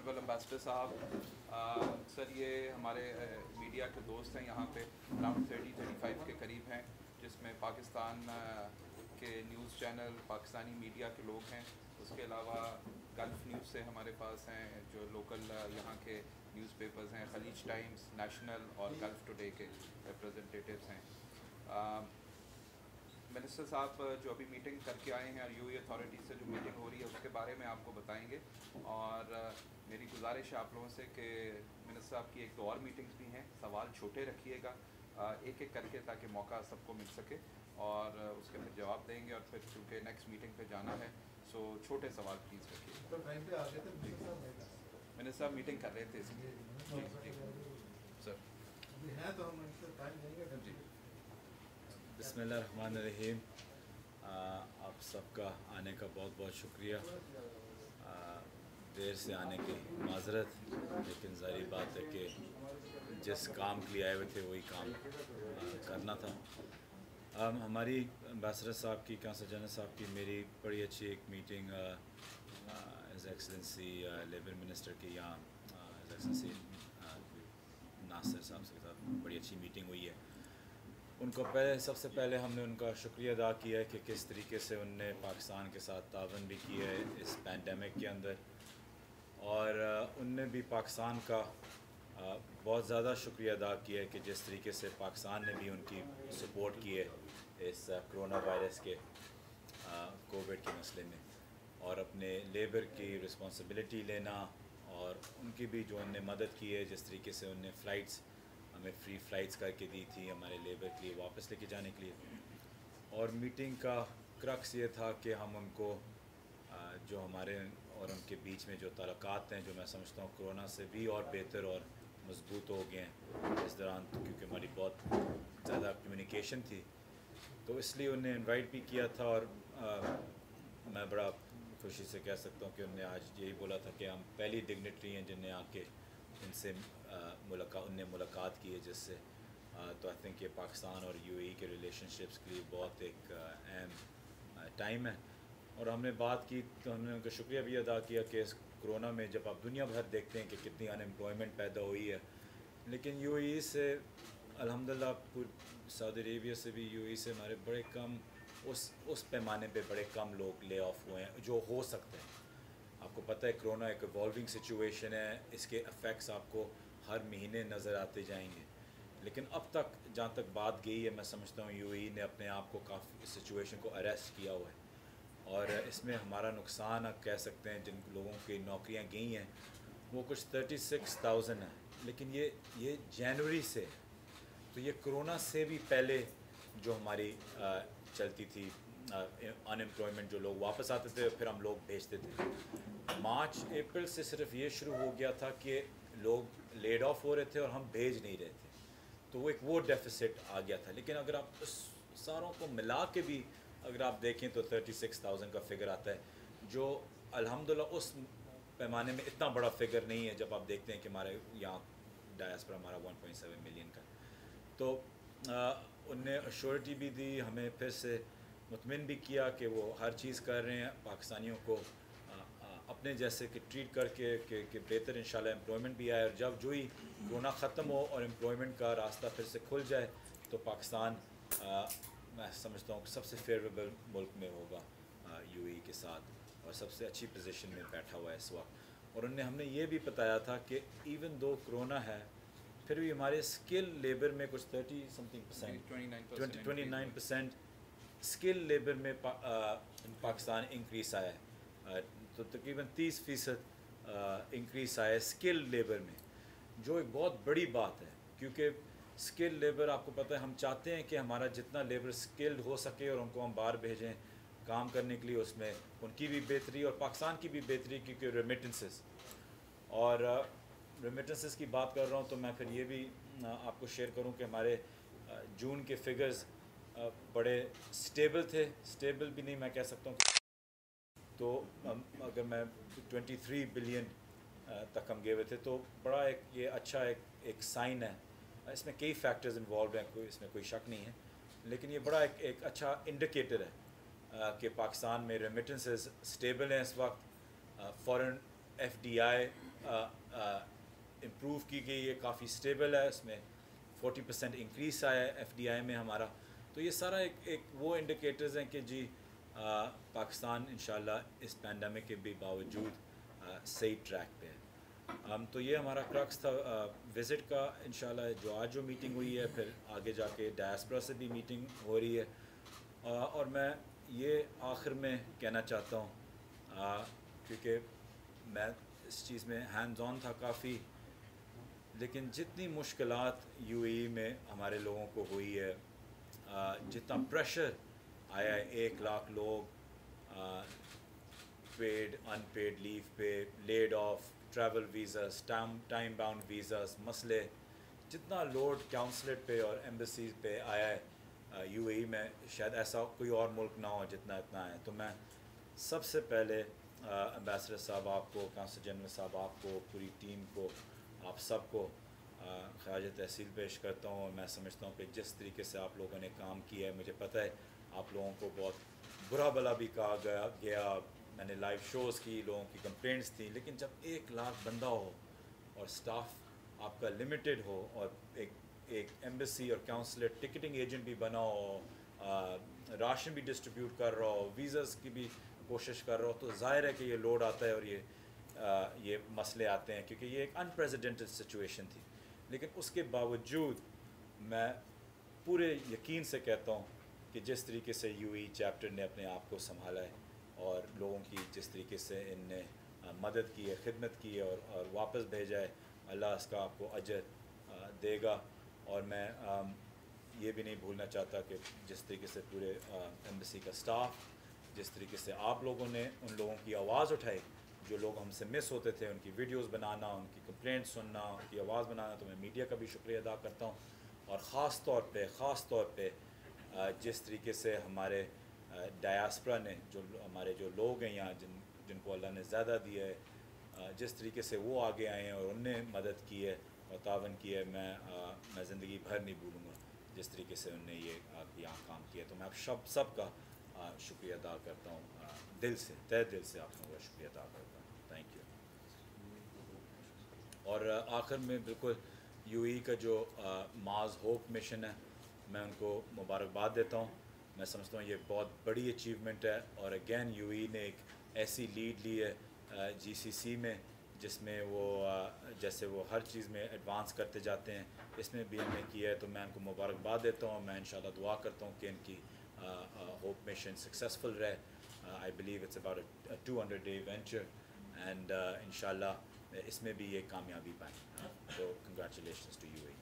Honourable ambassador साहब, sir ये हमारे मीडिया के दोस्त हैं यहाँ पे अराउंड 30-35 के करीब हैं, जिसमें पाकिस्तान के न्यूज़ चैनल, पाकिस्तानी मीडिया के लोग हैं। उसके अलावा गल्फ़ न्यूज़ से हमारे पास हैं जो लोकल यहाँ के न्यूज़पेपर्स हैं, खलीज टाइम्स, नेशनल और गल्फ़ टुडे के रिप्रेजेंटेटिव्स हैं। मिनिस्टर साहब जो अभी मीटिंग करके आए हैं और यूएई अथॉरिटी से जो मीटिंग हो रही है उसके बारे में आपको बताएंगे, और मेरी गुजारिश है आप लोगों से कि मिनिस्टर साहब की एक दो और मीटिंग्स भी हैं, सवाल छोटे रखिएगा एक एक करके ताकि मौका सबको मिल सके, और उसके फिर जवाब देंगे, और फिर चूँकि नेक्स्ट मीटिंग पे जाना है सो छोटे सवाल प्लीज़ रखिएगा। मिनिस्टर साहब मीटिंग कर रहे थे इसलिए सर जी। बिस्मिल्लाहिर्रहमानिर्रहीम। आप सबका आने का बहुत बहुत शुक्रिया। देर से आने की माज़रत, लेकिन ज़ाहिर बात है कि जिस काम के लिए आए हुए थे वही काम करना था। हमारी एम्बेसडर साहब की, काउंसिल जनरल साहब की मेरी बड़ी अच्छी एक meeting his excellency labour minister के यहाँ हिज एक्सेलेंसी नासिर साहब के साथ बड़ी अच्छी मीटिंग हुई है। उनको सबसे पहले हमने उनका शुक्रिया अदा किया है कि किस तरीके से उनने पाकिस्तान के साथ तावन भी किया है इस पैंडमिक के अंदर, और उनने भी पाकिस्तान का बहुत ज़्यादा शुक्रिया अदा किया है कि जिस तरीके से पाकिस्तान ने भी उनकी सपोर्ट की है इस कोरोना वायरस के कोविड के मसले में, और अपने लेबर की रिस्पॉन्सिबिलिटी लेना, और उनकी भी जो उनने मदद की है, जिस तरीके से उनने फ़्लाइट्स हमें फ्री फ़्लाइट्स करके दी थी हमारे लेबर के लिए वापस लेके जाने के लिए। और मीटिंग का क्रक्स ये था कि हम उनको जो हमारे और उनके बीच में जो ताल्लुकात हैं, जो मैं समझता हूँ कोरोना से भी और बेहतर और मजबूत हो गए हैं इस दौरान, क्योंकि हमारी बहुत ज़्यादा कम्युनिकेशन थी, तो इसलिए उन्हें इनवाइट भी किया था। और मैं बड़ा खुशी से कह सकता हूँ कि उन्होंने आज यही बोला था कि हम पहली डिग्निटरी हैं जिन्हें आके इनसे उनने मुलाकात की है जिससे, तो आई थिंक ये पाकिस्तान और यूएई के रिलेशनशिप्स के लिए बहुत एक अहम टाइम है। और हमने बात की तो हमने उनका शुक्रिया भी अदा किया कि इस कोरोना में जब आप दुनिया भर देखते हैं कि कितनी अनएम्प्लॉयमेंट पैदा हुई है, लेकिन यूएई से अल्हम्दुलिल्लाह, सऊदी अरेबिया से भी यूएई से हमारे बड़े कम उस पैमाने पे बड़े कम लोग ले ऑफ हुए हैं जो हो सकते हैं। आपको पता है कोरोना एक इवॉल्विंग सिचुएशन है, इसके इफ़ेक्ट्स आपको हर महीने नज़र आते जाएंगे, लेकिन अब तक जहाँ तक बात गई है, मैं समझता हूँ यूएई ने अपने आप को काफ़ी इस सिचुएशन को अरेस्ट किया हुआ है, और इसमें हमारा नुकसान आप कह सकते हैं जिन लोगों की नौकरियाँ गई हैं वो कुछ 36,000 है, लेकिन ये जनवरी से है, तो ये कोरोना से भी पहले जो हमारी चलती थी अनएम्प्लॉयमेंट, जो लोग वापस आते थे फिर हम लोग भेजते थे। मार्च अप्रैल से सिर्फ ये शुरू हो गया था कि लोग लेड ऑफ हो रहे थे और हम भेज नहीं रहे थे, तो वो डेफिसिट आ गया था। लेकिन अगर आप उस सारों को मिला के भी अगर आप देखें तो 36,000 का फिगर आता है, जो अल्हम्दुलिल्लाह उस पैमाने में इतना बड़ा फिगर नहीं है जब आप देखते हैं कि हमारे यहाँ डायस्पोरा हमारा 1.7 मिलियन का। तो उनने अश्योरिटी भी दी, हमें फिर से मुतमिन भी किया कि वो हर चीज़ कर रहे हैं पाकिस्तानियों को अपने जैसे कि ट्रीट करके कि बेहतर इंशाल्लाह एम्प्लॉयमेंट भी आए, और जब जो ही कोरोना ख़त्म हो और एम्प्लॉयमेंट का रास्ता फिर से खुल जाए तो पाकिस्तान मैं समझता हूँ सबसे फेवरेबल मुल्क में होगा यूएई के साथ, और सबसे अच्छी पोजीशन में बैठा हुआ है इस वक्त। और उन्होंने हमने ये भी बताया था कि इवन दो कोरोना है फिर भी हमारे स्किल लेबर में कुछ 29% स्किल लेबर में पाकिस्तान इंक्रीज़ आया है, तो तकरीबन 30% इंक्रीज़ आया है स्किल लेबर में, जो एक बहुत बड़ी बात है, क्योंकि स्किल लेबर आपको पता है हम चाहते हैं कि हमारा जितना लेबर स्किल्ड हो सके और उनको हम बाहर भेजें काम करने के लिए, उसमें उनकी भी बेहतरी और पाकिस्तान की भी बेहतरी, क्योंकि रेमिटेंसेस और रेमिटेंसेस की बात कर रहा हूँ तो मैं फिर ये भी आपको शेयर करूँ कि हमारे जून के फिगर्स बड़े स्टेबल थे, स्टेबल भी नहीं मैं कह सकता हूँ, तो अगर मैं 23 बिलियन तक हम गए हुए थे, तो बड़ा ये अच्छा एक साइन है। इसमें कई फैक्टर्स इन्वॉल्व हैं, इसमें कोई शक नहीं है, लेकिन ये बड़ा एक अच्छा इंडिकेटर है कि पाकिस्तान में रेमिटेंसेस स्टेबल हैं इस वक्त। फ़ॉरेन FDI امپروو کی گئی ہے, کافی اسٹیبل ہے, اس میں 40% انکریز آیا ہے FDI میں ہمارا. تو یہ سارا ایک وہ انڈیکیٹرز ہیں کہ جی پاکستان انشاءاللہ اس پینڈیمک کے بھی باوجود صحیح ٹریک پہ ہے. تو یہ ہمارا کرکس تھا وزٹ کا. انشاءاللہ جو آج جو میٹنگ ہوئی ہے, پھر آگے جا کے ڈائسپورا سے بھی میٹنگ ہو رہی ہے. اور میں یہ آخر میں کہنا چاہتا ہوں کیونکہ میں اس چیز میں ہینڈز آن تھا کافی, لیکن جتنی مشکلات UAE میں ہمارے لوگوں کو ہوئی ہے, جتنا پریشر آیا ہے, 1 لاکھ لوگ پیڈ ان پیڈ لیو پہ, lead of, travel visas, time bound visas, مسئلے, جتنا لوڈ کونسلیٹ پہ اور ایمبیسیز پہ آیا ہے UAE میں, شاید ایسا کوئی اور ملک نہ ہو جتنا اتنا ہے. تو میں سب سے پہلے امبیسڈر صاحب آپ کو, کونسل جنرل صاحب آپ کو, پوری ٹیم کو, آپ سب کو خراج تحسین پیش کرتا ہوں. میں سمجھتا ہوں کہ جس طریقے سے آپ لوگوں نے کام کیا ہے, مجھے پتہ ہے آپ لوگوں کو بہت برا بلا بھی کہا گیا, میں نے لائیو شوز کی, لوگوں کی کمپلینٹس تھیں, لیکن جب 1 لاکھ بندہ ہو اور سٹاف آپ کا لمیٹڈ ہو, اور ایک ایمبیسی اور کونسلیٹ ٹکٹنگ ایجنٹ بھی بنا ہو, راشن بھی ڈسٹریبیوٹ کر رہا ہو, ویزاز کی بھی کوشش کر رہا ہو, تو ظاہر ہے کہ یہ لوڈ آتا ہے اور یہ مسئلے آتے ہیں, کیونکہ یہ ایک انپریزیڈنٹڈ سچویشن تھی. لیکن اس کے باوجود میں پورے یقین سے کہتا ہوں کہ جس طریقے سے UAE چیپٹر نے اپنے آپ کو سنبھالا ہے, اور لوگوں کی جس طریقے سے ان نے مدد کی ہے, خدمت کی ہے, اور واپس بھیجا ہے, اللہ اس کا آپ کو اجر دے گا. اور میں یہ بھی نہیں بھولنا چاہتا کہ جس طریقے سے پورے ایمبیسی کا سٹاف, جس طریقے سے آپ لوگوں نے ان لوگوں کی آواز اٹھائی, جو لوگ ہم سے مس ہوتے تھے, ان کی ویڈیوز بنانا, ان کی کمپلینٹ سننا, ان کی آواز بنانا, تو میں میڈیا کا بھی شکریہ ادا کرتا ہوں. اور خاص طور پہ جس طریقے سے ہمارے ڈایاسپرا نے, ہمارے جو لوگ ہیں یہاں, جن کو اللہ نے زیادہ دیا ہے, جس طریقے سے وہ آگے آئے ہیں اور ان نے مدد کی ہے اور تعاون کی ہے, میں زندگی بھر نہیں بھولوں گا جس طریقے سے ان نے یہ یہاں کام کیا. تو میں آپ سب کا شکریہ ادا کرتا ہوں, دل سے, تہ دل سے آپ لوگوں کا شکریہ ادا کرتا ہوں. Thank you. اور آخر میں بالکل UAE کا جو ماز ہوپ مشن ہے, میں ان کو مبارکباد دیتا ہوں. میں سمجھتا ہوں یہ بہت بڑی اچیومنٹ ہے, اور اگین UAE نے ایک ایسی لیڈ لی ہے GCC میں, جس میں وہ جیسے وہ ہر چیز میں ایڈوانس کرتے جاتے ہیں, اس میں بھی ہم نے کیا ہے. تو میں ان کو مبارکباد دیتا ہوں. میں انشاءاللہ دعا کرتا ہوں کہ ان کی ہوپ مشن سکسیزفل رہے. I believe it's about a 200-day venture, and انشاءاللہ اس میں بھی یہ کامیابی پائیں. تو کنگریچولیشنز ٹو UAE.